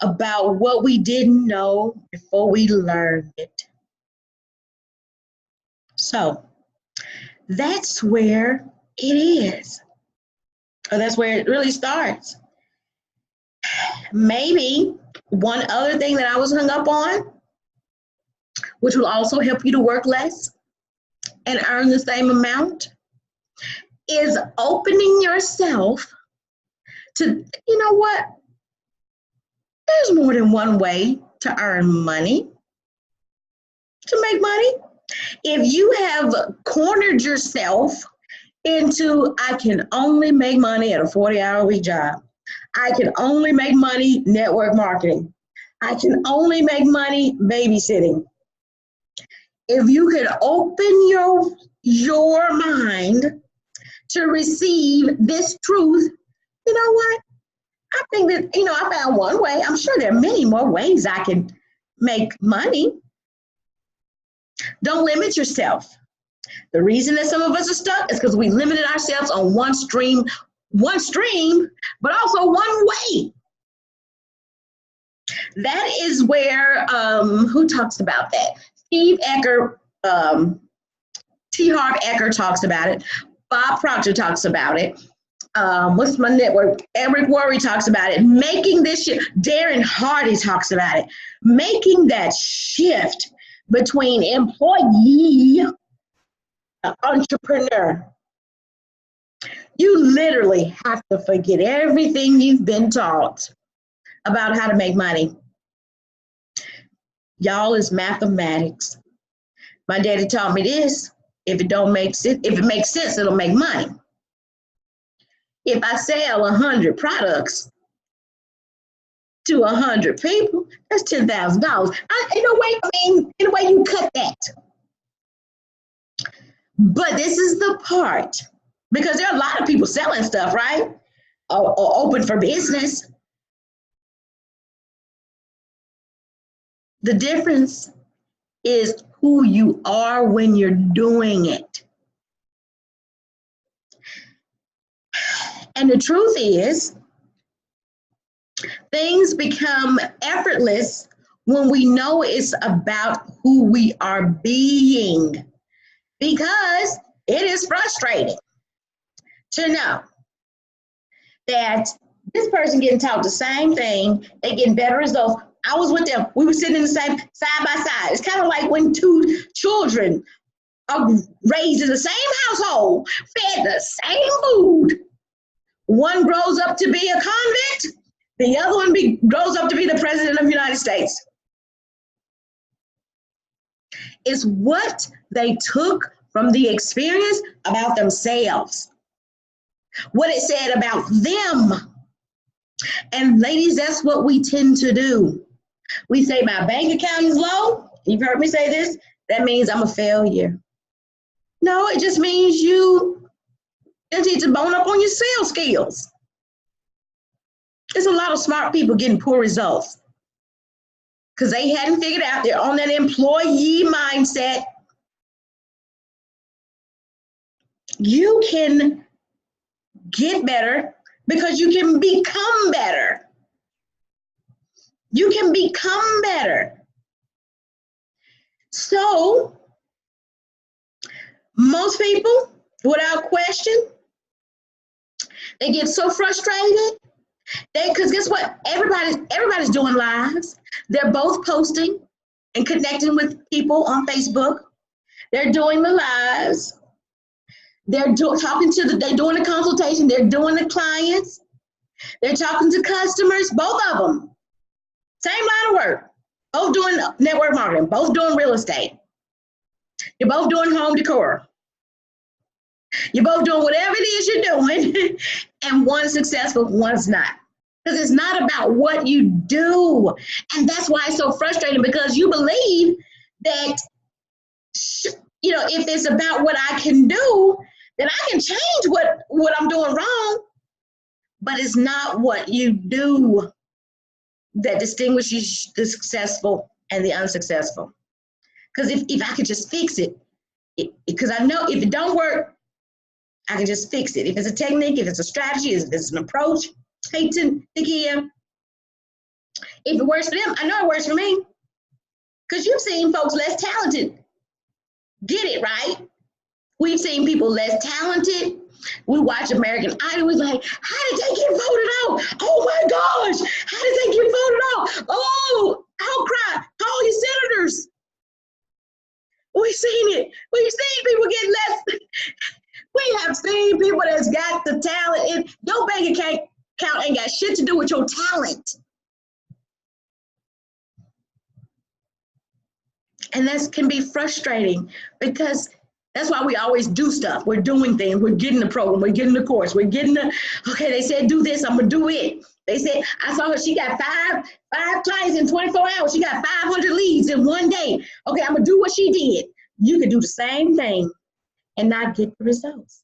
about what we didn't know before we learned it. So that's where it is, or that's where it really starts. Maybe one other thing that I was hung up on, which will also help you to work less and earn the same amount, is opening yourself to, you know what? There's more than one way to earn money, to make money. If you have cornered yourself into, I can only make money at a 40-hour-a-week job. I can only make money network marketing. I can only make money babysitting. If you could open your mind to receive this truth, you know what? I think that, I found one way. I'm sure there are many more ways I can make money. Don't limit yourself. The reason that some of us are stuck is because we limited ourselves on one stream, but also one way. That is where, who talks about that? Steve Ecker, T. Harv Eker talks about it. Bob Proctor talks about it. What's my network? Eric Worre talks about it. Making this shift. Darren Hardy talks about it. Making that shift between employee and entrepreneur. You literally have to forget everything you've been taught about how to make money. Y'all, is mathematics. My daddy taught me this. If it makes sense, it'll make money. If I sell 100 products to 100 people, that's $10,000. In a way you cut that. But this is the part, because there are a lot of people selling stuff, right? Or open for business. The difference is who you are when you're doing it. And the truth is, things become effortless when we know it's about who we are being, because it is frustrating to know that this person getting taught the same thing, they getting better results. I was with them. We were sitting in the same side by side. It's kind of like when two children are raised in the same household, fed the same food. One grows up to be a convict. The other one grows up to be the president of the United States. It's what they took from the experience about themselves, what it said about them. And ladies, that's what we tend to do. We say my bank account is low. You've heard me say this. That means I'm a failure. No, it just means you need to bone up on your sales skills. There's a lot of smart people getting poor results because they hadn't figured out they're on that employee mindset. You can get better because you can become better. You can become better. So, most people, without question, they get so frustrated. Because guess what? Everybody's doing lives. They're both posting and connecting with people on Facebook. They're doing the lives. They're doing the consultation. They're doing the clients. They're talking to customers, both of them. Same line of work. Both doing network marketing, both doing real estate. You're both doing home decor. You're both doing whatever it is you're doing, and one's successful, one's not. Because it's not about what you do. And that's why it's so frustrating, because you believe that, if it's about what I can do, then I can change what I'm doing wrong. But it's not what you do that distinguishes the successful and the unsuccessful. Because if I could just fix it, because I know if it don't work, I can just fix it. If it's a technique, if it's a strategy, if it's an approach, hey, Takia, If it works for them, I know it works for me. Because you've seen folks less talented get it, right? We've seen people less talented. We watch American Idol, we're like, how did they get voted out? Oh my gosh, how did they get voted out? Oh, outcry, call your senators. We've seen it. We've seen people get less. We have seen people that's got the talent. And your bank account ain't got shit to do with your talent. And that can be frustrating because that's why we always do stuff. We're doing things. We're getting the program. We're getting the course. We're getting the, okay, they said do this. I'm going to do it. They said, I saw her. She got five clients in 24 hours. She got 500 leads in one day. Okay, I'm going to do what she did. You can do the same thing and not get the results.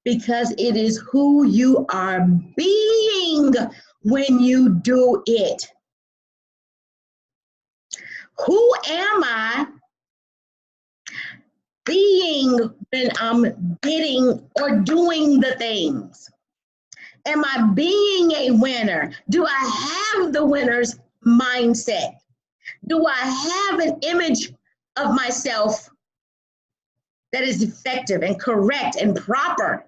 Because it is who you are being when you do it. Who am I being when I'm getting or doing the things? Am I being a winner? Do I have the winner's mindset? Do I have an image of myself that is effective and correct and proper?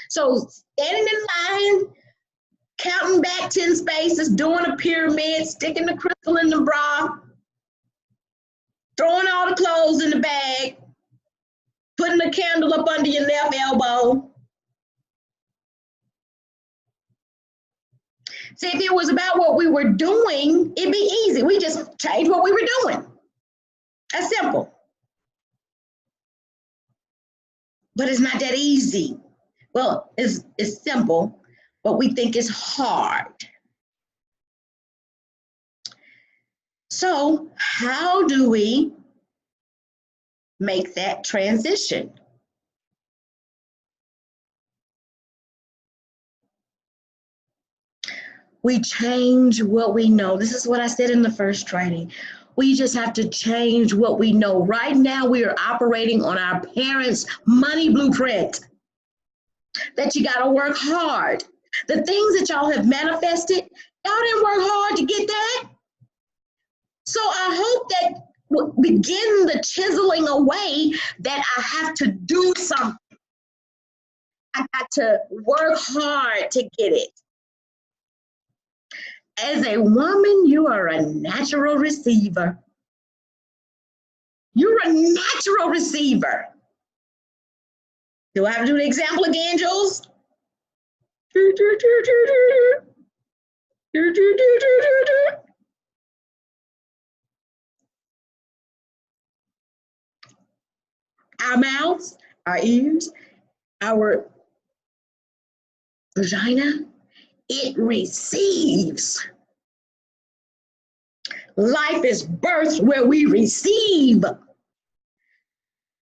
So standing in line, counting back 10 spaces, doing a pyramid, sticking the crystal in the bra, throwing all the clothes in the bag, putting the candle up under your left elbow. See, if it was about what we were doing, it'd be easy. We just changed what we were doing. That's simple. But it's not that easy. Well, it's simple, but we think it's hard. So how do we make that transition? We change what we know. This is what I said in the first training. We just have to change what we know. Right now, we are operating on our parents' money blueprint. That you got to work hard. The things that y'all have manifested, y'all didn't work hard to get that. So I hope that we'll begin the chiseling away that I have to do something. I got to work hard to get it. As a woman, you are a natural receiver. You're a natural receiver. Do I have to do the example again, Jules? Our mouths, our ears, our vagina, it receives. Life is birthed where we receive.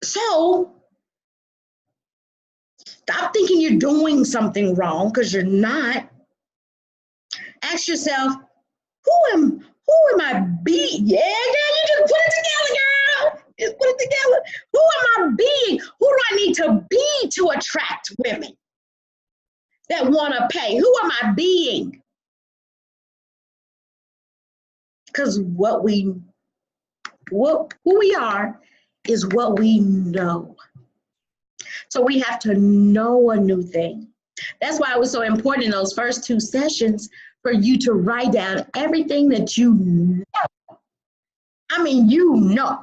So stop thinking you're doing something wrong, because you're not. Ask yourself, who am I being? Yeah, girl, you just put it together, girl. Just put it together. Who am I being? Who do I need to be to attract women that want to pay? Who am I being? Because who we are is what we know. So we have to know a new thing. That's why it was so important in those first 2 sessions for you to write down everything that you know. I mean,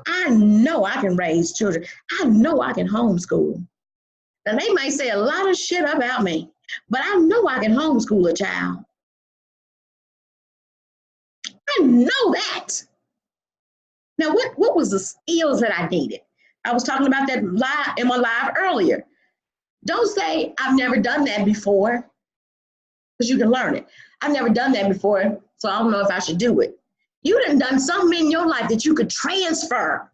I know I can raise children. I know I can homeschool. Now, they might say a lot of shit about me, but I know I can homeschool a child. I know that. Now, what was the skills that I needed? I was talking about that live in my live earlier. Don't say, I've never done that before, because you can learn it. I've never done that before, so I don't know if I should do it. You done something in your life that you could transfer.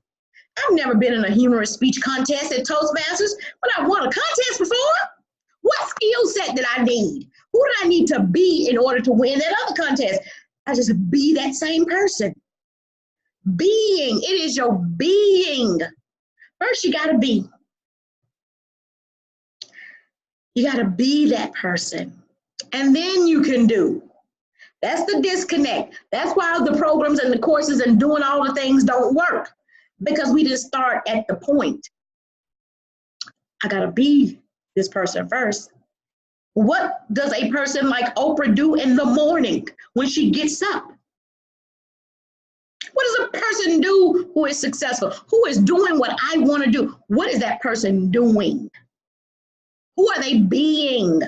I've never been in a humorous speech contest at Toastmasters, but I won a contest before. What skill set did I need? Who did I need to be in order to win that other contest? I just be that same person. Being, it is your being. First, you gotta be. You gotta be that person. and then you can do. That's the disconnect. That's why the programs and the courses and doing all the things don't work, because we just start at the point. I gotta be this person first. What does a person like Oprah do in the morning when she gets up? What does a person do who is successful, who is doing what I want to do? What is that person doing? Who are they being?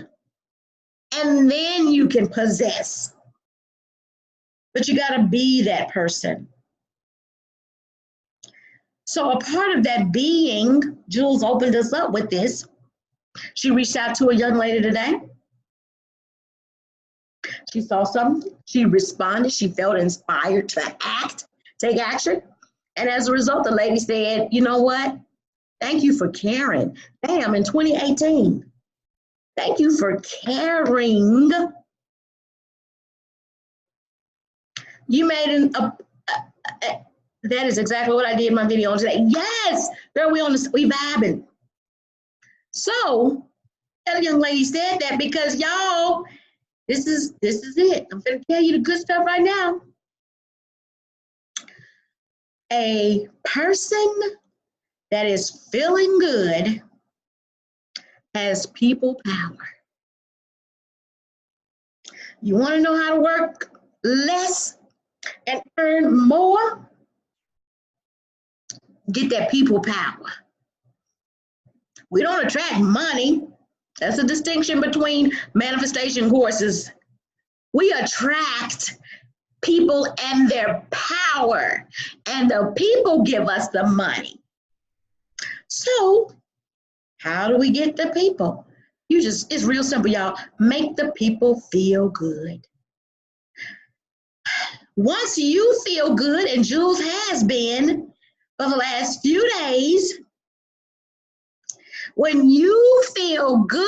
And then you can possess. But you got to be that person. So a part of that being, Jules opened us up with this. She reached out to a young lady today. She saw something. She responded. She felt inspired to act, take action. And as a result, the lady said, you know what? Thank you for caring. Damn, in 2018. Thank you for caring. You made that is exactly what I did in my video today. Yes, girl, we vibing. So that young lady said that because y'all, this is it. I'm gonna tell you the good stuff right now. A person that is feeling good has people power. You want to know how to work less and earn more? Get that people power. We don't attract money. That's a distinction between manifestation courses. We attract people and their power, and the people give us the money. So how do we get the people? It's real simple, y'all. Make the people feel good. Once you feel good, and Jules has been for the last few days, when you feel good,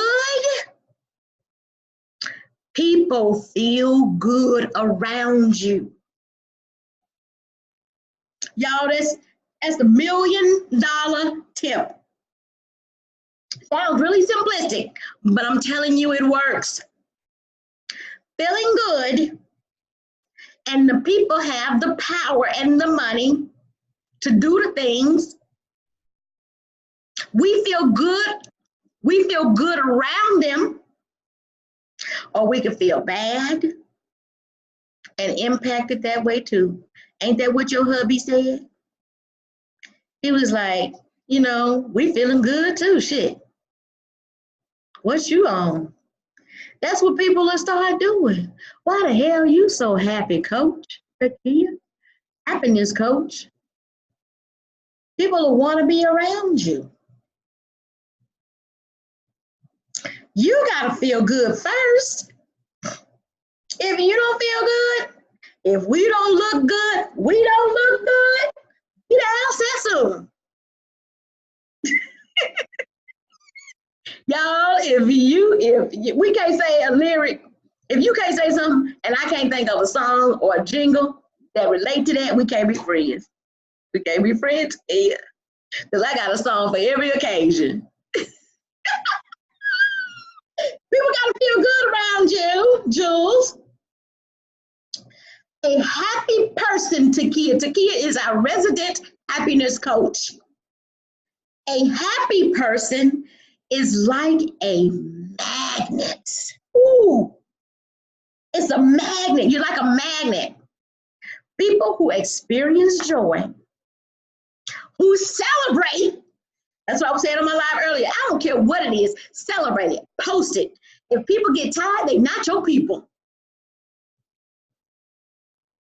people feel good around you. Y'all, that's the $1 million tip. Sounds really simplistic, but I'm telling you it works. Feeling good, and the people have the power and the money to do the things. We feel good. We feel good around them, or we can feel bad and impacted that way too. Ain't that what your hubby said? He was like, you know, we feeling good too, shit. What you on? That's what people will start doing. Why the hell are you so happy, coach? Happiness coach. People will want to be around you. You got to feel good first. If you don't feel good, if we don't look good, we don't look good. Get out, say soon. Y'all, if we can't say a lyric, if you can't say something and I can't think of a song or a jingle that relate to that, we can't be friends. We can't be friends, yeah. Because I got a song for every occasion. People got to feel good around you, Jules. A happy person, Takia. Takia is our resident happiness coach. A happy person is like a magnet. Ooh, it's a magnet. You're like a magnet. People who experience joy, who celebrate, that's what I was saying on my live earlier. I don't care what it is, celebrate it, post it. If people get tired, they not your people.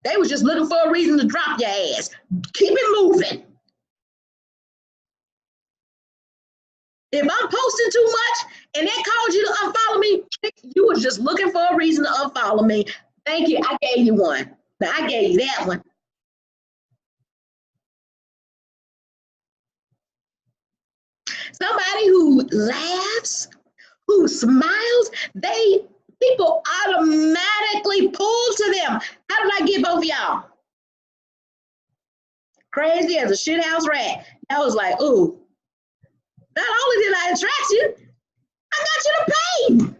They was just looking for a reason to drop your ass. Keep it moving. If I'm posting too much and that caused you to unfollow me, you was just looking for a reason to unfollow me. Thank you. I gave you one. Now I gave you that one. Somebody who laughs, who smiles, people automatically pull to them. How did I get both of y'all? Crazy as a shithouse rat. I was like, ooh, not only did I attract you, I got you to pay.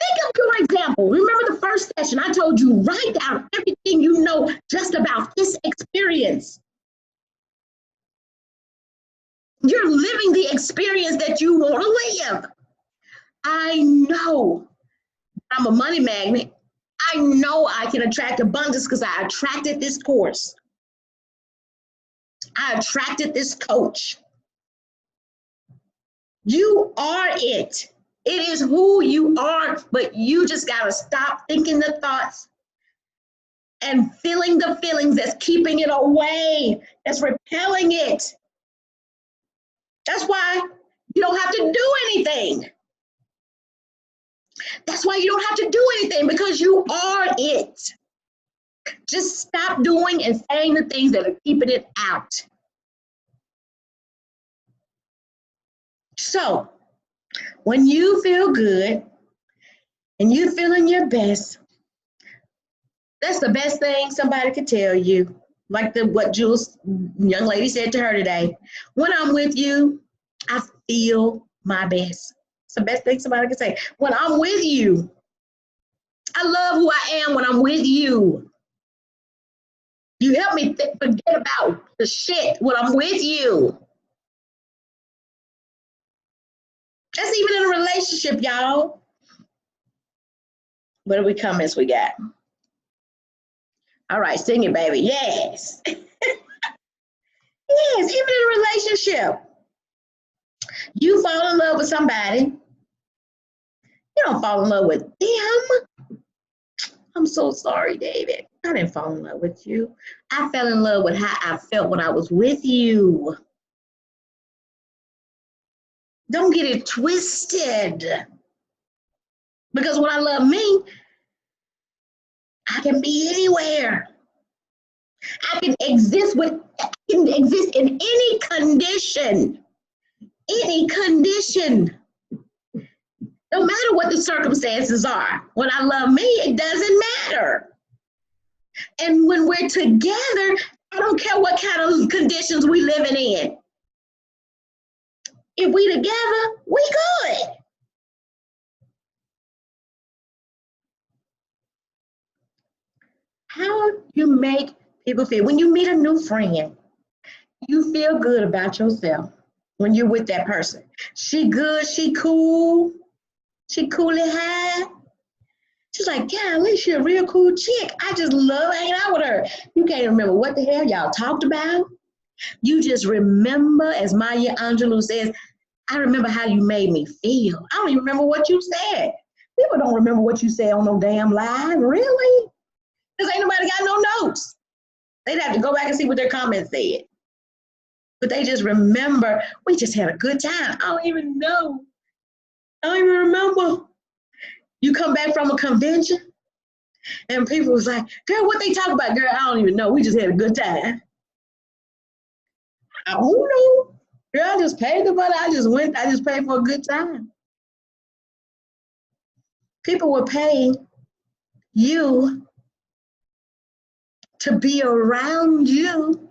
Think of your example. Remember the first session, I told you, write down everything you know just about this experience. You're living the experience that you want to live. I know I'm a money magnet. I know I can attract abundance because I attracted this course. I attracted this coach. You are it. It is who you are, but you just got to stop thinking the thoughts and feeling the feelings that's keeping it away, that's repelling it. That's why you don't have to do anything. That's why you don't have to do anything, because you are it. Just stop doing and saying the things that are keeping it out. So, when you feel good and you're feeling your best, that's the best thing somebody could tell you. Like what Jules, young lady, said to her today. When I'm with you, I feel my best. It's the best thing somebody can say. When I'm with you, I love who I am when I'm with you. You help me forget about the shit when I'm with you. That's even in a relationship, y'all. What are we comments we got? All right, sing it, baby. Yes. Yes, even in a relationship. You fall in love with somebody. You don't fall in love with them. I'm so sorry, David. I didn't fall in love with you. I fell in love with how I felt when I was with you. Don't get it twisted. Because when I love me, I can be anywhere. I can exist in any condition. Any condition. No matter what the circumstances are. When I love me, it doesn't matter. And when we're together, I don't care what kind of conditions we living in. If we together, we good. How you make people feel. When you meet a new friend, you feel good about yourself when you're with that person. She good, she cool, she cool and high. She's like, golly, she a real cool chick. I just love hanging out with her. You can't remember what the hell y'all talked about. You just remember, as Maya Angelou says, I remember how you made me feel. I don't even remember what you said. People don't remember what you said on no damn live, really? Because ain't nobody got no notes. They'd have to go back and see what their comments said. But they just remember, we just had a good time. I don't even know. I don't even remember. You come back from a convention and people was like, girl, what they talk about? Girl, I don't even know. We just had a good time. I don't know. Girl, I just paid the money. I just paid for a good time. People were paying you to be around you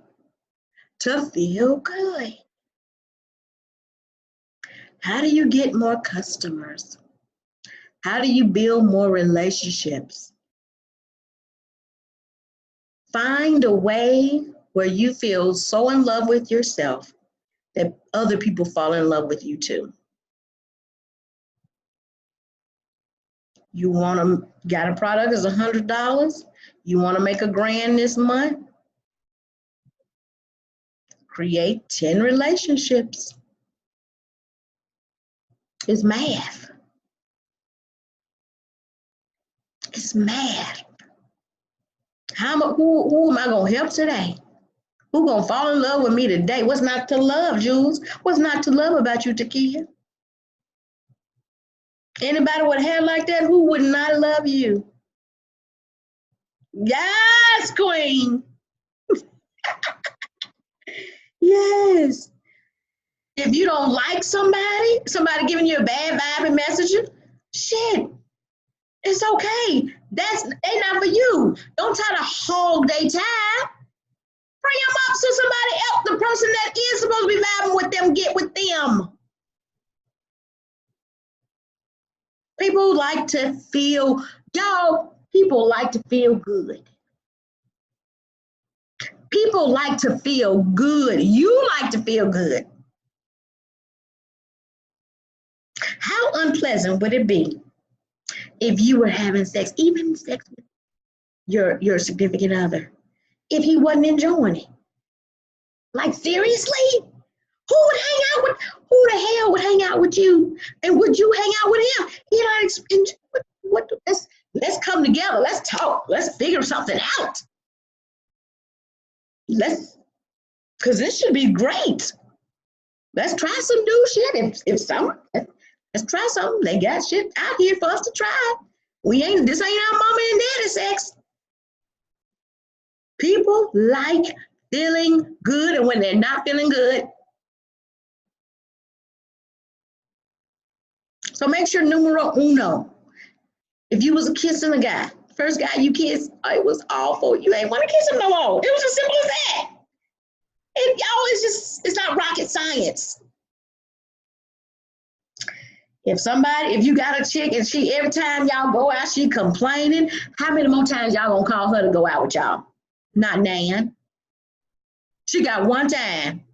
to feel good. How do you get more customers? How do you build more relationships? Find a way where you feel so in love with yourself that other people fall in love with you too. You want to got a product that's $100. You want to make $1,000 this month. Create 10 relationships. It's math. It's math. Who am I going to help today? Who going to fall in love with me today? What's not to love, Jules? What's not to love about you, Takia? Anybody with hair like that, who would not love you? Yes, queen. Yes. If you don't like somebody giving you a bad vibe and messaging, shit, it's okay. They not for you. Don't try to hog their time. Bring them up so somebody else, the person that is supposed to be vibing with them, get with them. People like to feel, y'all, people like to feel good. People like to feel good. You like to feel good. How unpleasant would it be if you were having sex, even sex with your significant other, if he wasn't enjoying it? Like, seriously? Who the hell would hang out with you? And would you hang out with him? You know, let's come together. Let's talk. Let's figure something out. Because this should be great. Let's try some new shit. Let's try something. They got shit out here for us to try. This ain't our mama and daddy sex. People like feeling good, and when they're not feeling good. So make sure numero uno, if you was kissing a guy, first guy you kissed, it was awful. You ain't want to kiss him no more. It was as simple as that. And y'all, it's not rocket science. If you got a chick and she, every time y'all go out, she complaining, how many more times y'all gonna call her to go out with y'all? Not Nan. She got one time.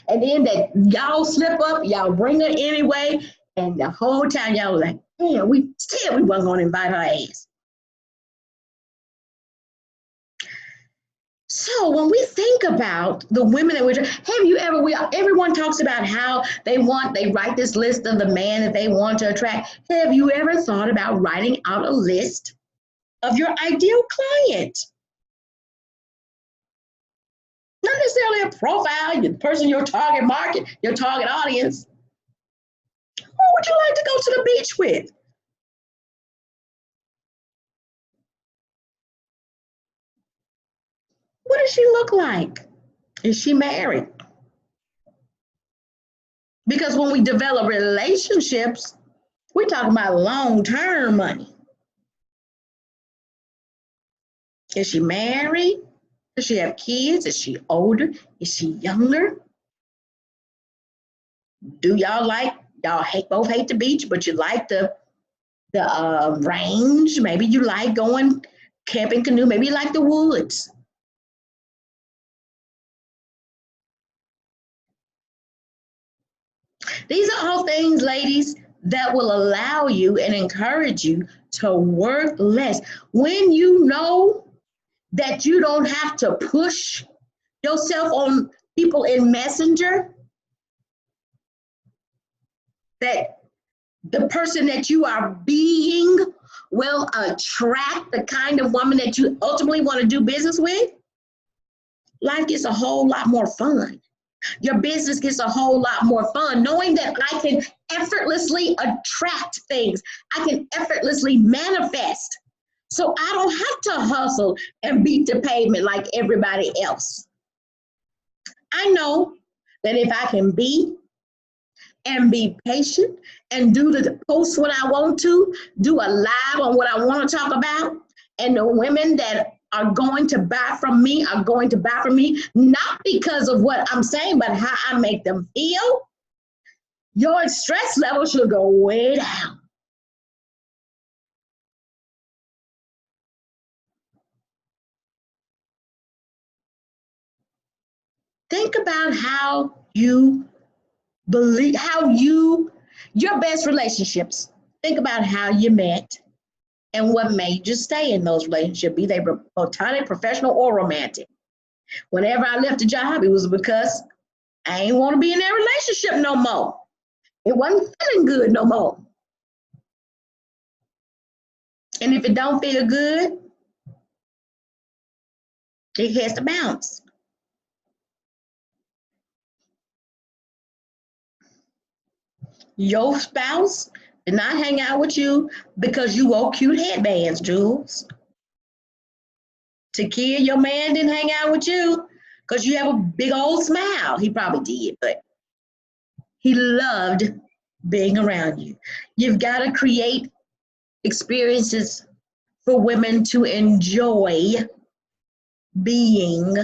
And then that y'all slip up, y'all bring her anyway, and the whole time y'all was like, damn, we wasn't gonna invite her ass. So when we think about the women that everyone talks about how they write this list of the man that they want to attract. Have you ever thought about writing out a list of your ideal client? Not necessarily a profile, the person, your target market, your target audience. Who would you like to go to the beach with? What does she look like? Is she married? Because when we develop relationships, we're talking about long-term money. Is she married? Does she have kids? Is she older? Is she younger? Do y'all both hate the beach, but you like the range? Maybe you like going camping canoe. Maybe you like the woods. These are all things, ladies, that will allow you and encourage you to work less. When you know that you don't have to push yourself on people in Messenger, that the person that you are being will attract the kind of woman that you ultimately want to do business with, life gets a whole lot more fun. Your business gets a whole lot more fun knowing that I can effortlessly attract things. I can effortlessly manifest. So I don't have to hustle and beat the pavement like everybody else. I know that if I can be patient and do the post when I want to, do a live on what I want to talk about, and the women that are going to buy from me are going to buy from me, not because of what I'm saying, but how I make them feel, your stress level should go way down. Think about how you believe, your best relationships. Think about how you met and what made you stay in those relationships, be they platonic, professional, or romantic. Whenever I left a job, it was because I ain't want to be in that relationship no more. It wasn't feeling good no more. And if it don't feel good, it has to bounce. Your spouse did not hang out with you because you wore cute headbands, Jules. Takia, your man didn't hang out with you because you have a big old smile. He probably did, but he loved being around you. You've got to create experiences for women to enjoy being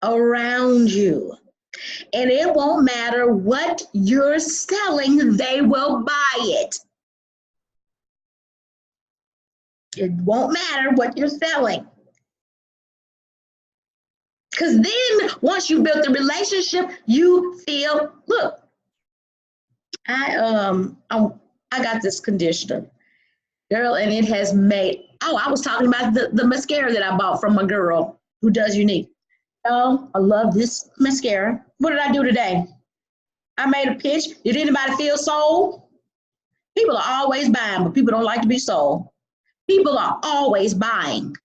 around you. And it won't matter what you're selling, they will buy it. It won't matter what you're selling. Because then once you build the relationship, you feel, look, I got this conditioner, girl, and it has made, oh, I was talking about the mascara that I bought from my girl who does Younique. Oh, I love this mascara. What did I do today? I made a pitch. Did anybody feel sold? People are always buying, but people don't like to be sold. People are always buying.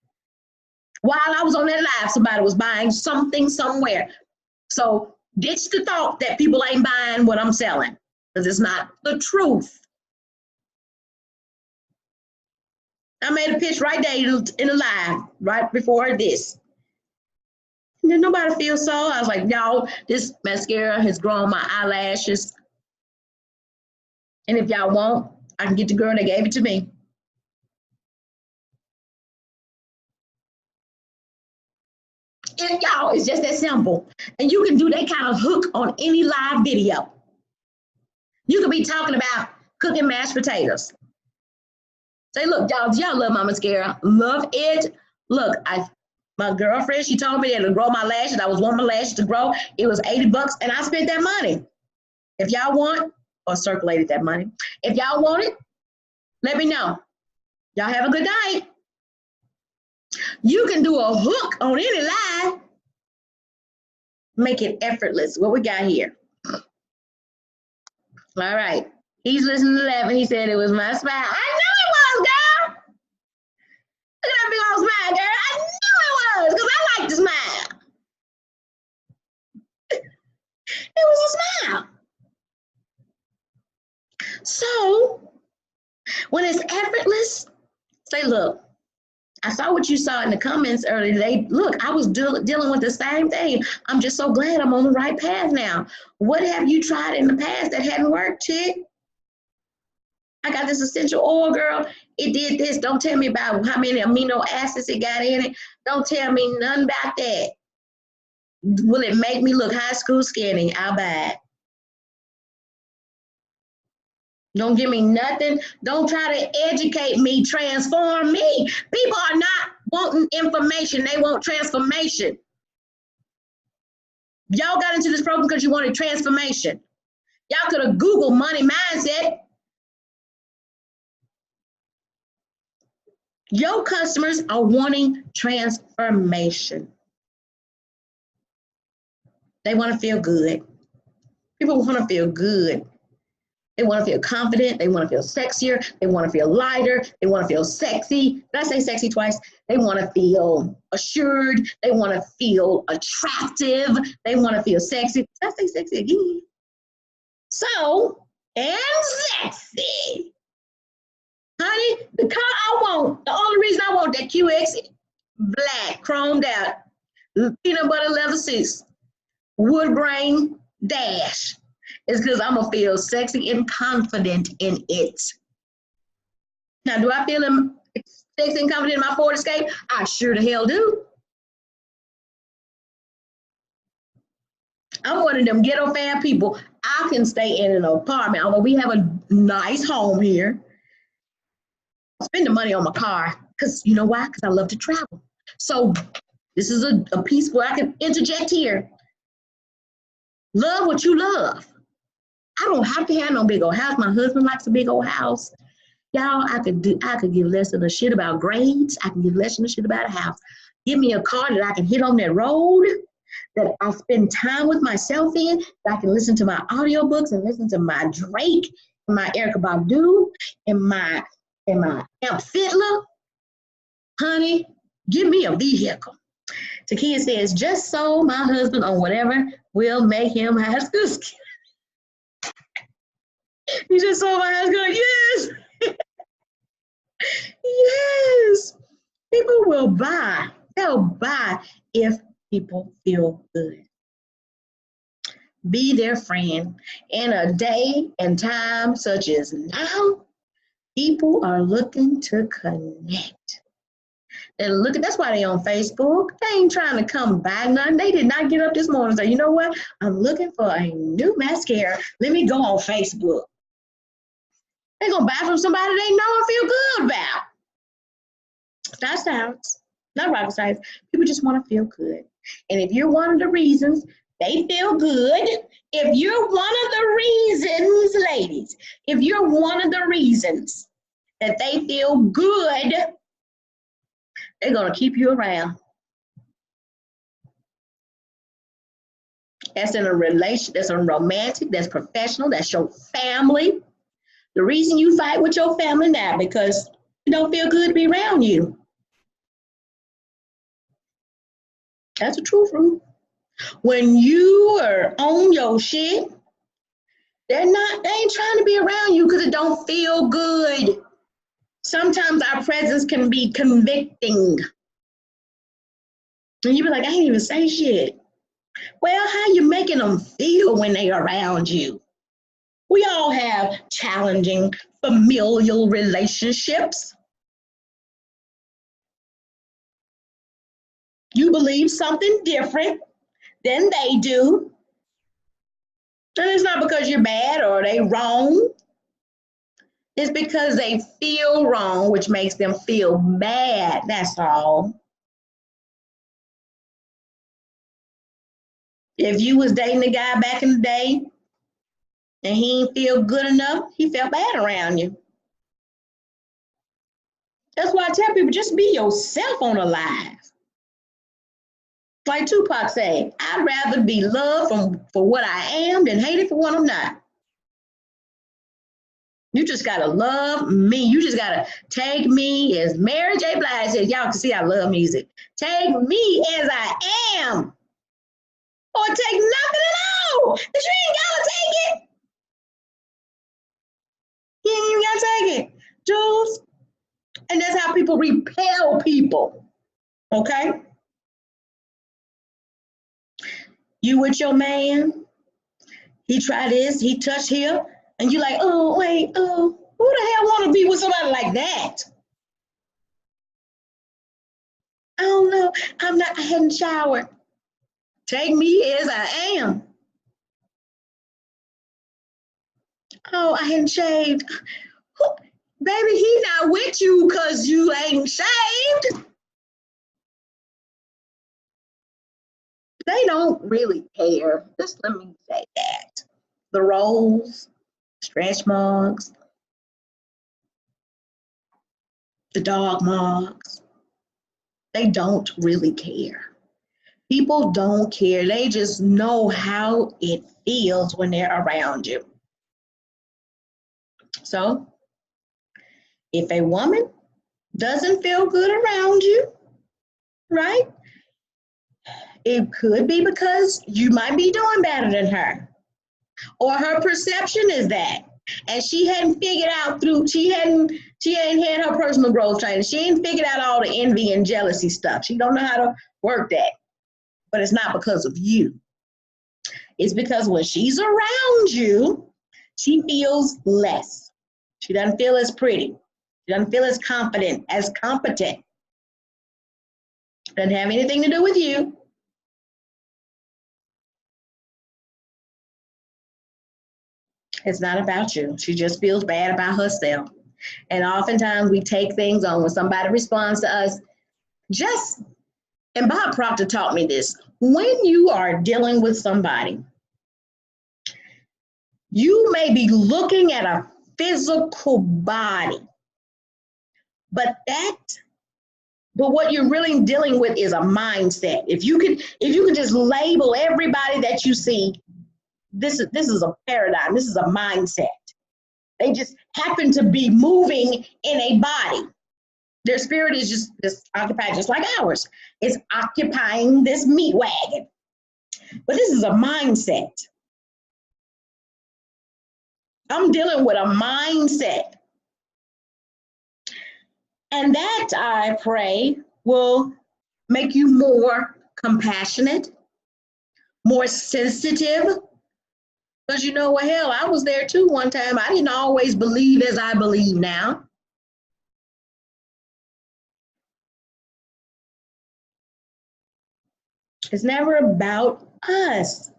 While I was on that live, somebody was buying something somewhere. So ditch the thought that people ain't buying what I'm selling, because it's not the truth. I made a pitch right there in the live, right before this. And then nobody feels so. I was like, y'all, this mascara has grown my eyelashes. And if y'all want, I can get the girl that gave it to me. And y'all, it's just that simple. And you can do that kind of hook on any live video. You could be talking about cooking mashed potatoes. Say, look, y'all love my mascara. Love it. Look, my girlfriend, she told me that it'll grow my lashes. I was wanting my lashes to grow. It was $80 and I spent that money. If y'all want, or circulated that money. If y'all want it, let me know. Y'all have a good night. You can do a hook on any live. Make it effortless. What we got here? All right. He's listening to 11. He said it was my smile. I knew it was, girl. Look at that big old smile, girl. I knew it was, because I like to smile. It was a smile. So, when it's effortless, say, look, I saw what you saw in the comments earlier today. Look, I was dealing with the same thing. I'm just so glad I'm on the right path now. What have you tried in the past that hadn't worked, chick? I got this essential oil, girl. It did this. Don't tell me about how many amino acids it got in it. Don't tell me nothing about that. Will it make me look high school skinny? I'll buy it. Don't give me nothing. Don't try to educate me, transform me. People are not wanting information. They want transformation. Y'all got into this program because you wanted transformation. Y'all could have Googled money mindset. Your customers are wanting transformation. They want to feel good. People want to feel good. They want to feel confident. They want to feel sexier. They want to feel lighter. They want to feel sexy. Did I say sexy twice? They want to feel assured. They want to feel attractive. They want to feel sexy. Did I say sexy again? So, and sexy. Honey, the car I want, the only reason I want that QX black, chromed out, peanut butter leather seats, wood grain dash, is because I'm going to feel sexy and confident in it. Now, do I feel sexy and confident in my Ford Escape? I sure the hell do. I'm one of them ghetto fan people. I can stay in an apartment, although we have a nice home here. Spend the money on my car, because you know why? Because I love to travel. So this is a piece where I can interject here. Love what you love. I don't have to have no big old house. My husband likes a big old house. Y'all, I could give less than a shit about grades. I can give less than a shit about a house. Give me a car that I can hit on that road, that I spend time with myself in, that I can listen to my audiobooks and listen to my Drake, and my Erykah Badu, and my Amp Fiddler. Honey, give me a vehicle. Takia says, just sold my husband on whatever will make him high school skinny. You just sold my husband. Yes. Yes. People will buy. They'll buy if people feel good. Be their friend. In a day and time such as now, people are looking to connect. And look, that's why they on Facebook. They ain't trying to come buy nothing. They did not get up this morning and say, you know what? I'm looking for a new mascara. Let me go on Facebook. They're going to buy from somebody they know and feel good about. Not science, not rocket science. People just want to feel good. And if you're one of the reasons they feel good, if you're one of the reasons, ladies, if you're one of the reasons that they feel good, they're going to keep you around. That's in a relation, that's a romantic, that's professional, that's your family. The reason you fight with your family now because it don't feel good to be around you. That's the truth, Ruth. When you are on your shit, they ain't trying to be around you because it don't feel good. Sometimes our presence can be convicting. And you be like, I ain't even say shit. Well, how you making them feel when they around you? We all have challenging familial relationships. You believe something different than they do. And it's not because you're bad or they wrong. It's because they feel wrong, which makes them feel bad. That's all. If you was dating a guy back in the day and he didn't feel good enough, he felt bad around you. That's why I tell people, just be yourself on a live. Like Tupac said, I'd rather be loved for what I am than hated for what I'm not. You just gotta love me. You just gotta take me as Mary J. Blige said. Y'all can see I love music. Take me as I am. Or take nothing at all. Because you ain't gotta take it. You ain't even gotta take it. Jules. And that's how people repel people. Okay? You with your man, he tried this, he touched here, and you like, oh, wait, oh, who the hell want to be with somebody like that? I don't know. I hadn't showered. Take me as I am. Oh, I hadn't shaved. Baby, he not with you because you ain't shaved. They don't really care. Just let me say that. The rolls, stretch marks, the dog marks, they don't really care. People don't care. They just know how it feels when they're around you. So, if a woman doesn't feel good around you, right? It could be because you might be doing better than her, or her perception is that, and she hadn't figured out she hadn't had her personal growth training. She ain't figured out all the envy and jealousy stuff. She don't know how to work that, but it's not because of you. It's because when she's around you, she feels less. She doesn't feel as pretty. She doesn't feel as confident, as competent. Doesn't have anything to do with you. It's not about you. She just feels bad about herself. And oftentimes we take things on when somebody responds to us. And Bob Proctor taught me this. When you are dealing with somebody, you may be looking at a physical body, but what you're really dealing with is a mindset. If you could just label everybody that you see, this is a paradigm. This is a mindset. They just happen to be moving in a body. Their spirit is just occupied just like ours. It's occupying this meat wagon. But this is a mindset. I'm dealing with a mindset. And that, I pray, will make you more compassionate, more sensitive. Because you know what, hell, I was there too one time. I didn't always believe as I believe now. It's never about us.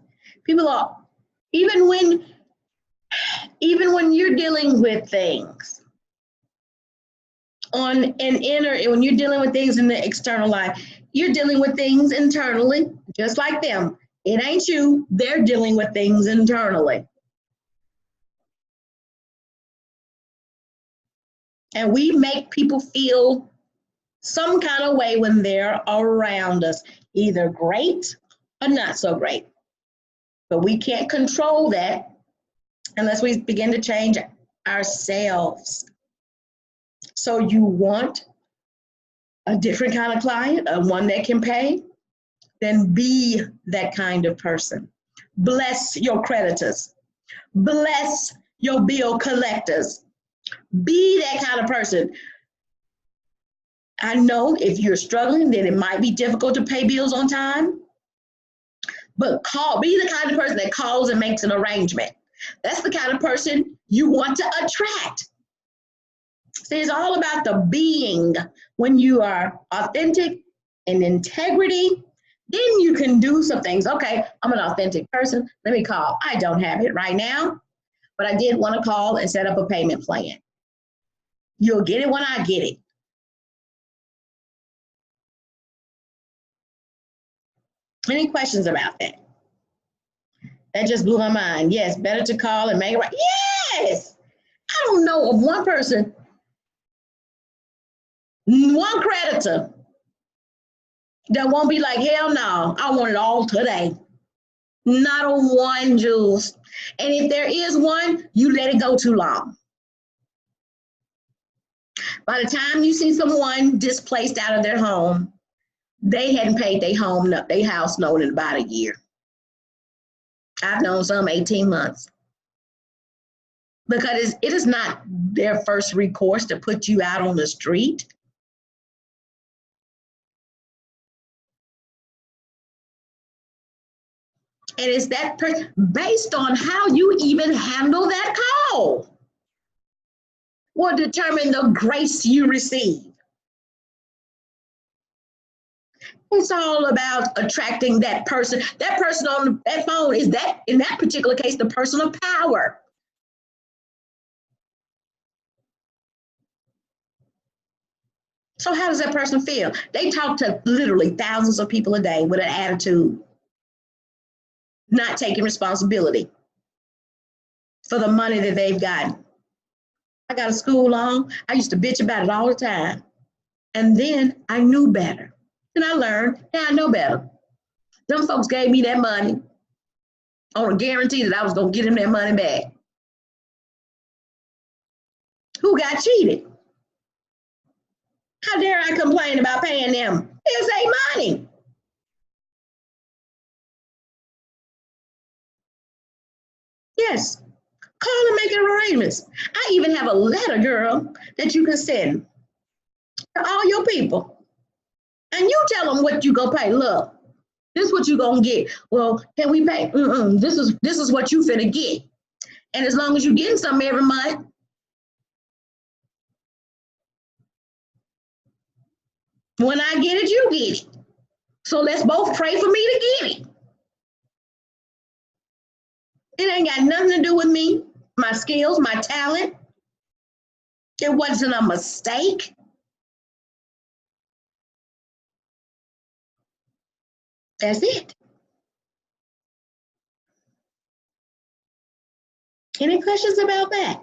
People are, even when you're dealing with things, on an inner, when you're dealing with things in the external life, you're dealing with things internally, just like them. It ain't you, they're dealing with things internally. And we make people feel some kind of way when they're around us, either great or not so great. But we can't control that unless we begin to change ourselves. So you want a different kind of client, one that can pay, then be that kind of person. Bless your creditors. Bless your bill collectors. Be that kind of person. I know if you're struggling, then it might be difficult to pay bills on time, but be the kind of person that calls and makes an arrangement. That's the kind of person you want to attract. See, it's all about the being. When you are authentic and integrity, then you can do some things. Okay, I'm an authentic person. Let me call. I don't have it right now, but I did want to call and set up a payment plan. You'll get it when I get it. Any questions about that? That just blew my mind. Yes, better to call and make it right. Yes! I don't know of one person, one creditor that won't be like, hell no, I want it all today. Not a one, Jules. And if there is one, you let it go too long. By the time you see someone displaced out of their home, they hadn't paid their house note in about a year. I've known some 18 months. Because it is not their first recourse to put you out on the street. And it's that based on how you even handle that call will determine the grace you receive. It's all about attracting that person. That person on that phone is that, in that particular case, the person of power. So how does that person feel? They talk to literally thousands of people a day with an attitude, not taking responsibility for the money that they've gotten. I got a school loan. I used to bitch about it all the time. And then I knew better. And I learned, I know better. Them folks gave me that money on a guarantee that I was going to get them their money back. Who got cheated? How dare I complain about paying them? It's their money. Yes. Call and make arrangements. I even have a letter, girl, that you can send to all your people. And you tell them what you gonna pay. Look, this is what you gonna get. Well, can we pay? This is what you finna get. And as long as you getting something every month, when I get it, you get it. So let's both pray for me to get it. It ain't got nothing to do with me, my skills, my talent. It wasn't a mistake. That's it. Any questions about that?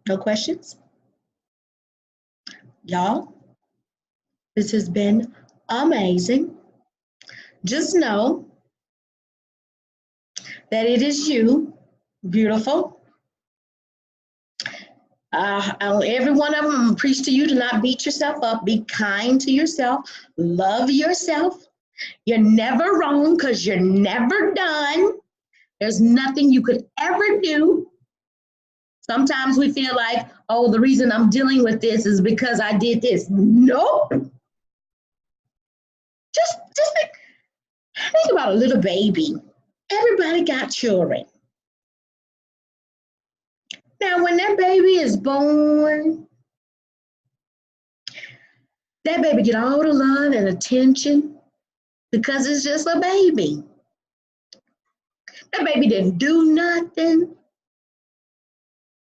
No questions? Y'all, this has been amazing. Just know that it is you, beautiful. Every one of them preach to you to not beat yourself up. Be kind to yourself. Love yourself. You're never wrong because you're never done. There's nothing you could ever do. Sometimes we feel like, oh, the reason I'm dealing with this is because I did this. Nope. Just think about a little baby. Everybody got children. Now, when that baby is born, That baby get all the love and attention because it's just a baby. That baby didn't do nothing.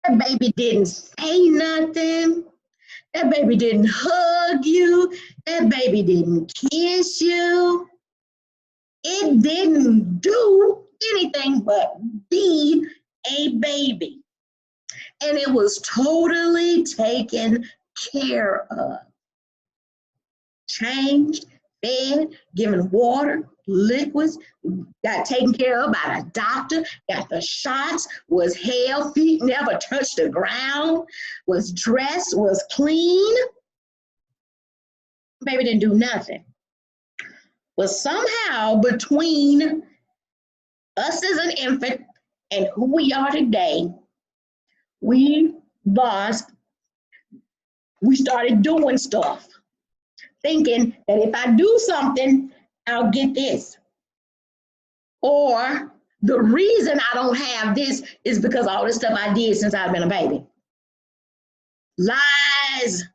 That baby didn't say nothing. That baby didn't hug you. That baby didn't kiss you. It didn't do anything but be a baby. And it was totally taken care of. Changed, fed, given water, liquids, got taken care of by the doctor, got the shots, was held, feet never touched the ground, was dressed, was clean. Baby didn't do nothing. But somehow between us as an infant and who we are today, we started doing stuff, thinking that if I do something, I'll get this. Or the reason I don't have this is because all this stuff I did since I've been a baby. Lies.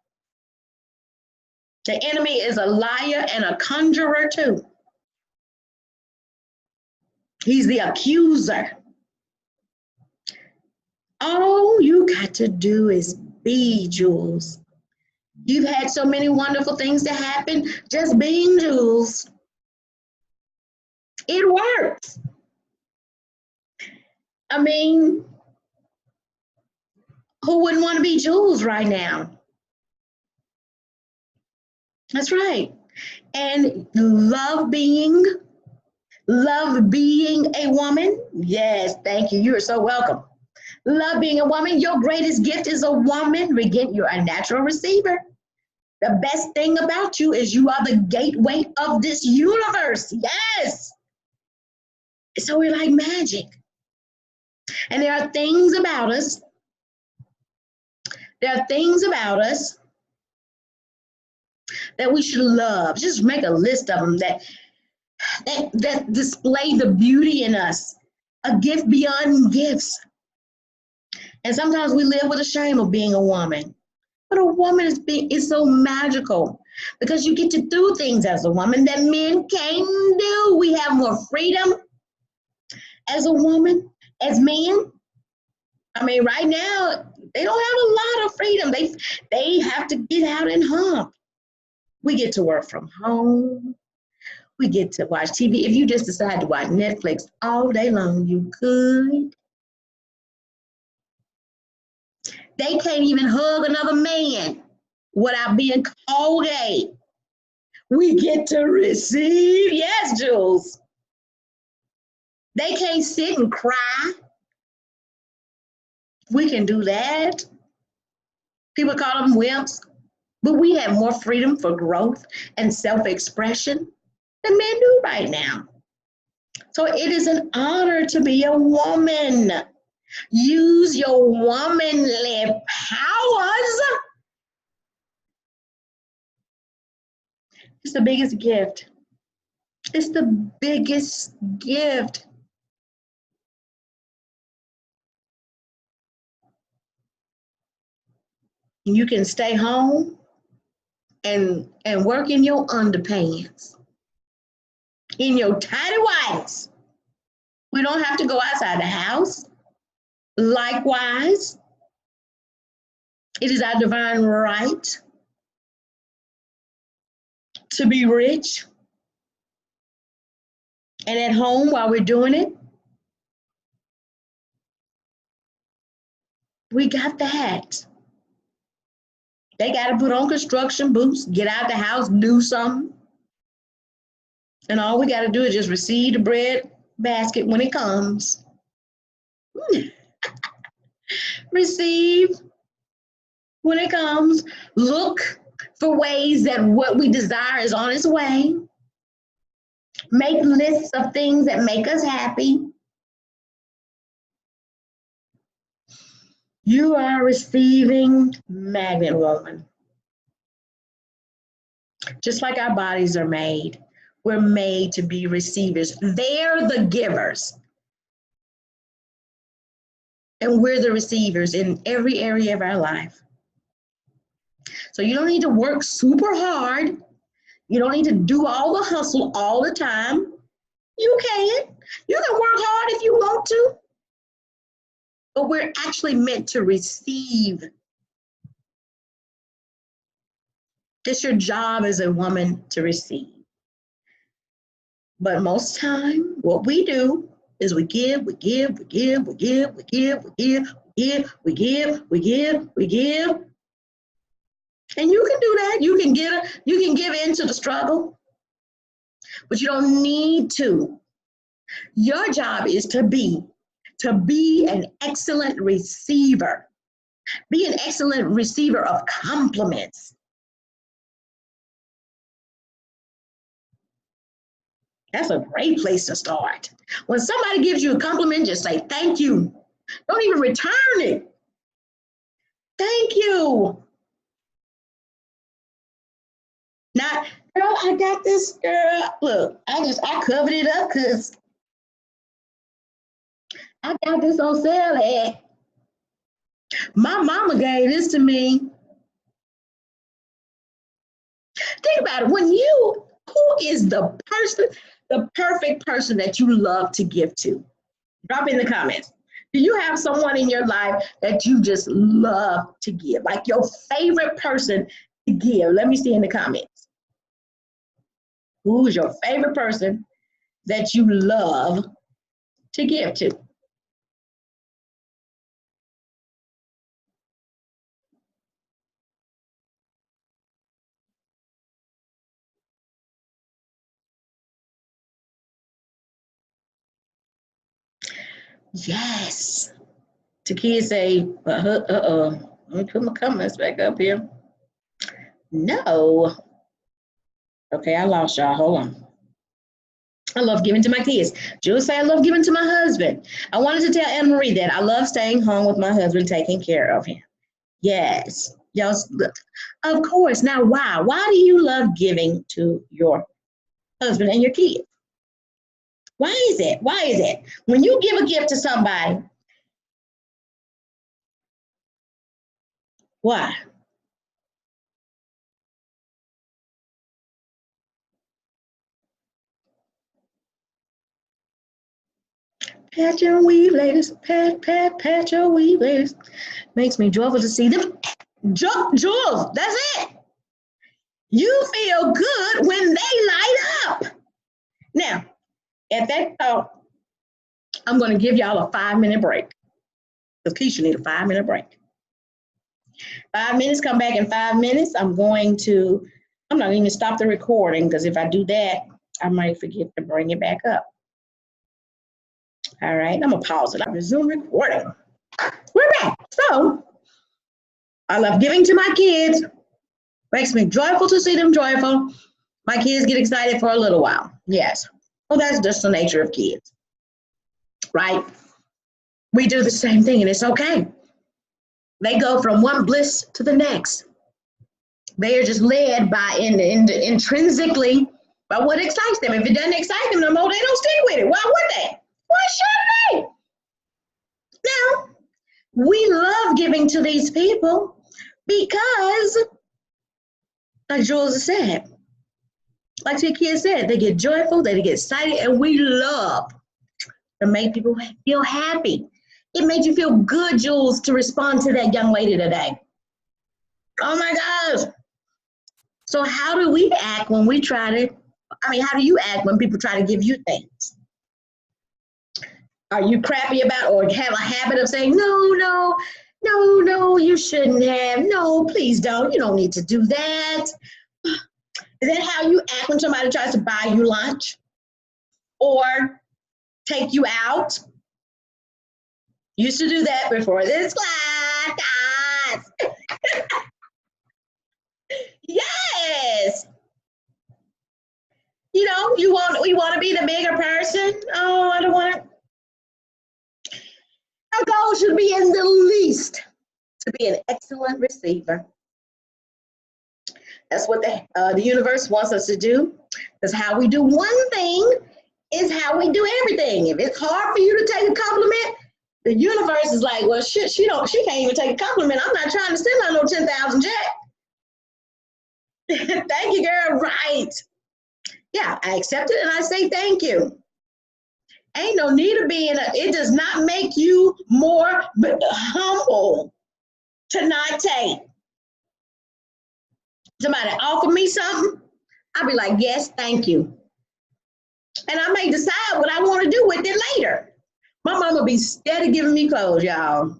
The enemy is a liar and a conjurer too. He's the accuser. All you got to do is be, Jules. You've had so many wonderful things to happen just being, Jules. It works. I mean, who wouldn't want to be Jules right now? That's right. And love being a woman. Yes, thank you. You are so welcome. Love being a woman. Your greatest gift is a woman. Again, you're a natural receiver. The best thing about you is you are the gateway of this universe. Yes. So we're like magic. And there are things about us. That we should love. Just make a list of them that display the beauty in us. A gift beyond gifts. And sometimes we live with a shame of being a woman. But a woman is so magical because you get to do things as a woman that men can't do. We have more freedom as a woman, as men. I mean, right now, they don't have a lot of freedom. They have to get out and hump. We get to work from home. We get to watch TV. If you just decide to watch Netflix all day long, you could. They can't even hug another man without being called gay. We get to receive. Yes, Jules. They can't sit and cry. We can do that. People call them wimps, but we have more freedom for growth and self-expression than men do right now. So it is an honor to be a woman. Use your womanly powers. It's the biggest gift. It's the biggest gift. You can stay home and work in your underpants, in your tidy whities. We don't have to go outside the house. Likewise, it is our divine right to be rich and at home while we're doing it. We got that. They got to put on construction boots, get out the house, do something. And all we got to do is just receive the bread basket when it comes. Receive when it comes. Look for ways that what we desire is on its way. Make lists of things that make us happy. You are receiving magnet, woman. Just like our bodies are made, we're made to be receivers. They're the givers. And we're the receivers in every area of our life. So you don't need to work super hard. You don't need to do all the hustle all the time. You can. You can work hard if you want to, but we're actually meant to receive. It's your job as a woman to receive. But most time, what we do is we give, we give, we give, we give, we give, we give, we give, we give, we give, we give. And you can do that. You can give in to the struggle, but you don't need to. Your job is to be an excellent receiver. Be an excellent receiver of compliments. That's a great place to start. When somebody gives you a compliment, just say thank you. Don't even return it. Thank you. Not, girl, I got this, girl. Look, I covered it up because I got this on sale. My mama gave this to me. Think about it. Who is the perfect person that you love to give to? Drop in the comments. Do you have someone in your life that you just love to give? Like your favorite person to give? Let me see in the comments. Who is your favorite person that you love to give to? Yes. Takia say, let me put my comments back up here. No. Okay, I lost y'all. Hold on. I love giving to my kids. Jules say I love giving to my husband. I wanted to tell Anne Marie that I love staying home with my husband, taking care of him. Yes. Y'all, of course. Now, why? Why do you love giving to your husband and your kids? Why is it? Why is it? When you give a gift to somebody, why? Pat your weave, ladies. Pat your weave, ladies. Makes me joyful to see them. Jules, that's it. You feel good when they light up. Now, at that thought, I'm going to give y'all a 5-minute break. Because Keisha need a 5-minute break. 5 minutes, come back in 5 minutes. I'm not going to stop the recording because if I do that, I might forget to bring it back up. All right, I'm going to pause it. I'll resume recording. We're back. So, I love giving to my kids. Makes me joyful to see them joyful. My kids get excited for a little while. Yes. Well, that's just the nature of kids, right? We do the same thing and it's okay. They go from one bliss to the next. They are just led by intrinsically by what excites them. If it doesn't excite them no more, they don't stick with it. Why would they? Why should they? Now, we love giving to these people because, like Jules said, like the kids said, they get joyful, they get excited, and we love to make people feel happy. It made you feel good, Jules, to respond to that young lady today. Oh my gosh. So how do we act when how do you act when people try to give you things? Are you crappy about or have a habit of saying, no, you shouldn't have. No, please don't. You don't need to do that. Is that how you act when somebody tries to buy you lunch or take you out? Used to do that before this class. Yes. You know, we want to be the bigger person. Oh, I don't want to. Our goal should be in the least to be an excellent receiver. That's what the universe wants us to do. Because how we do one thing is how we do everything. If it's hard for you to take a compliment, the universe is like, well, shit, she can't even take a compliment. I'm not trying to send her no 10,000 check. Thank you, girl. Right. Yeah, I accept it and I say thank you. Ain't no need of being, it does not make you more humble to not take. Somebody offer me something, I'll be like, yes, thank you. And I may decide what I want to do with it later. My mama be steady giving me clothes, y'all.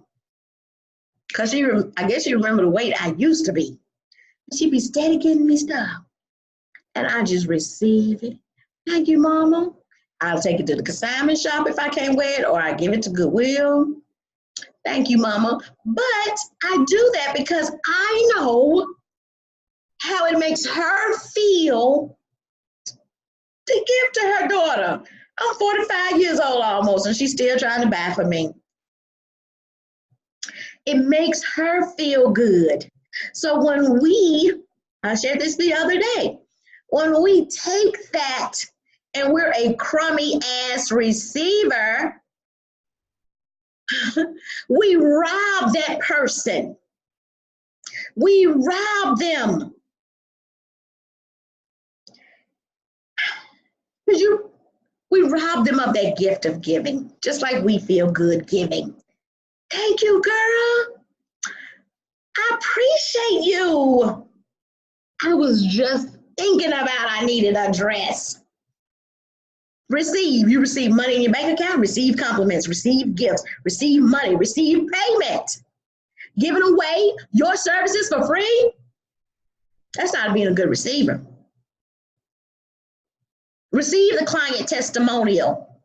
Because I guess she remember the weight I used to be. She be steady giving me stuff. And I just receive it. Thank you, mama. I'll take it to the consignment shop if I can't wear it, or I give it to Goodwill. Thank you, mama. But I do that because I know how it makes her feel to give to her daughter. I'm 45 years old almost, and she's still trying to buy for me. It makes her feel good. So when I shared this the other day, when we take that and we're a crummy ass receiver, we rob that person. We rob them. We rob them of that gift of giving, just like we feel good giving. Thank you, girl. I appreciate you. I was just thinking about I needed a dress. Receive. You receive money in your bank account, receive compliments, receive gifts, receive money, receive payment. Giving away your services for free, that's not being a good receiver. Receive the client testimonial.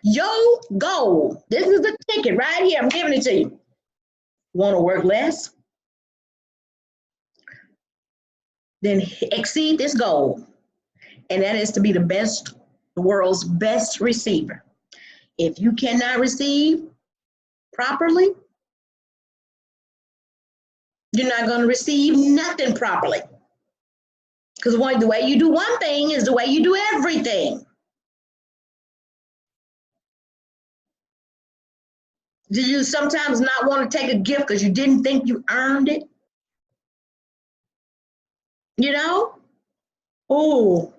Your goal, this is the ticket right here, I'm giving it to you. Want to work less? Then exceed this goal. And that is to be the world's best receiver. If you cannot receive properly, you're not going to receive nothing properly. Because the way you do one thing is the way you do everything. Do you sometimes not want to take a gift because you didn't think you earned it? You know? Oh,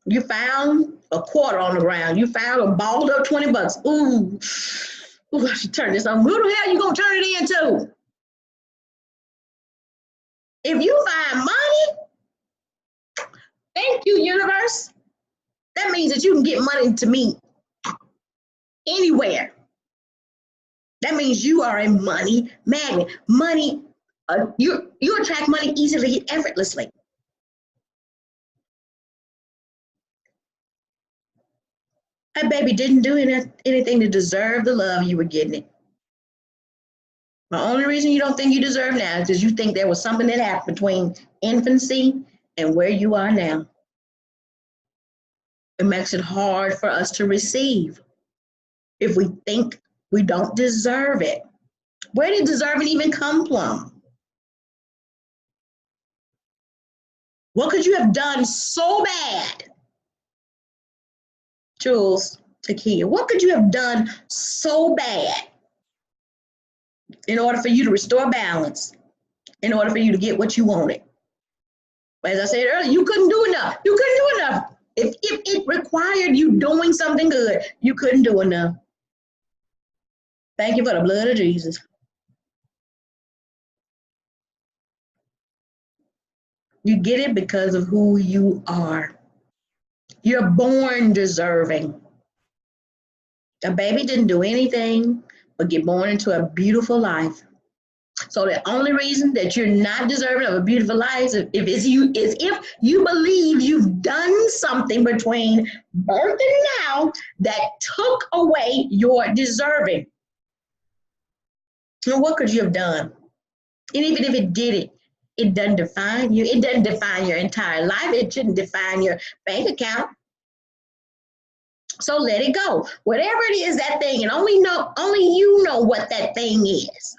you found a quarter on the ground. You found a balled up 20 bucks. Ooh, I should turn this on. Who the hell are you going to turn it into? If you find money, thank you, universe. That means that you can get money to me anywhere. That means you are a money magnet. Money, you attract money easily, effortlessly. That baby didn't do anything to deserve the love you were getting it. The only reason you don't think you deserve now is because you think there was something that happened between infancy and where you are now. It makes it hard for us to receive if we think we don't deserve it. Where did deserving even come from? What could you have done so bad? Jules, Takia, what could you have done so bad in order for you to restore balance, in order for you to get what you wanted? As I said earlier, you couldn't do enough. You couldn't do enough. If it required you doing something good, you couldn't do enough. Thank you for the blood of Jesus. You get it because of who you are. You're born deserving. A baby didn't do anything but get born into a beautiful life. So the only reason that you're not deserving of a beautiful life is if you believe you've done something between birth and now that took away your deserving. So what could you have done? And even if it did it doesn't define you. It doesn't define your entire life. It shouldn't define your bank account. So let it go. Whatever it is, that thing, and only you know what that thing is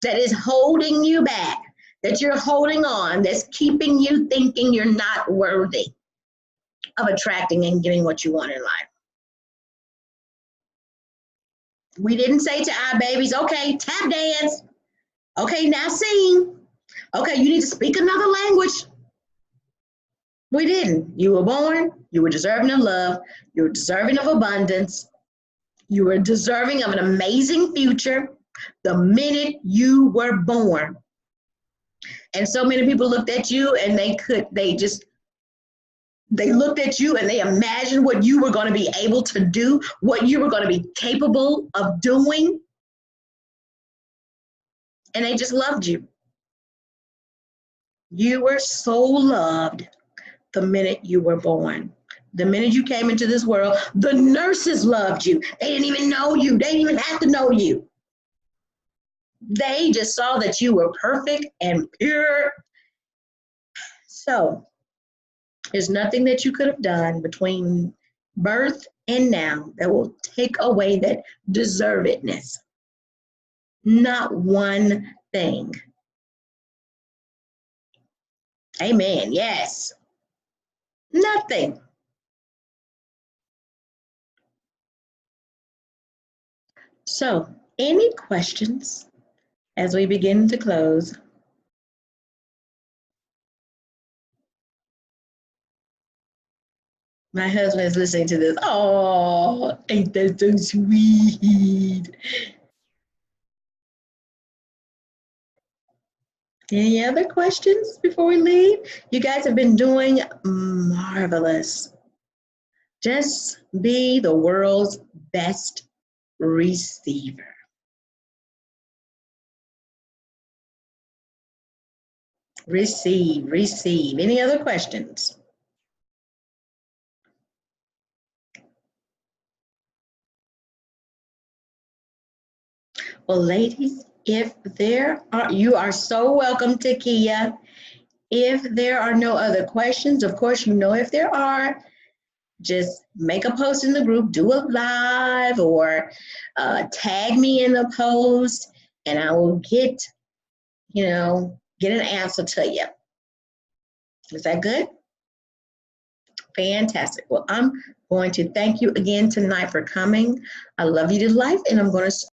that is holding you back, that you're holding on, that's keeping you thinking you're not worthy of attracting and getting what you want in life. We didn't say to our babies, okay, tap dance. Okay, now sing. Okay, you need to speak another language. We didn't. You were born, you were deserving of love, you were deserving of abundance, you were deserving of an amazing future the minute you were born. And so many people looked at you and they looked at you and they imagined what you were going to be able to do, what you were going to be capable of doing. And they just loved you. You were so loved the minute you were born. The minute you came into this world, the nurses loved you. They didn't even know you. They didn't even have to know you. They just saw that you were perfect and pure. So there's nothing that you could have done between birth and now that will take away that deservedness. Not one thing. Amen. Yes. Nothing. So, any questions as we begin to close? My husband is listening to this. Oh, ain't that so sweet? Any other questions before we leave? You guys have been doing marvelous. Just be the world's best receiver. Receive, receive. Any other questions? Well, ladies, if there are, you are so welcome, Takia. If there are no other questions, of course, you know if there are, just make a post in the group, do a live, or tag me in the post, and I will get an answer to you. Is that good? Fantastic. Well, I'm going to thank you again tonight for coming. I love you to life, and I'm going to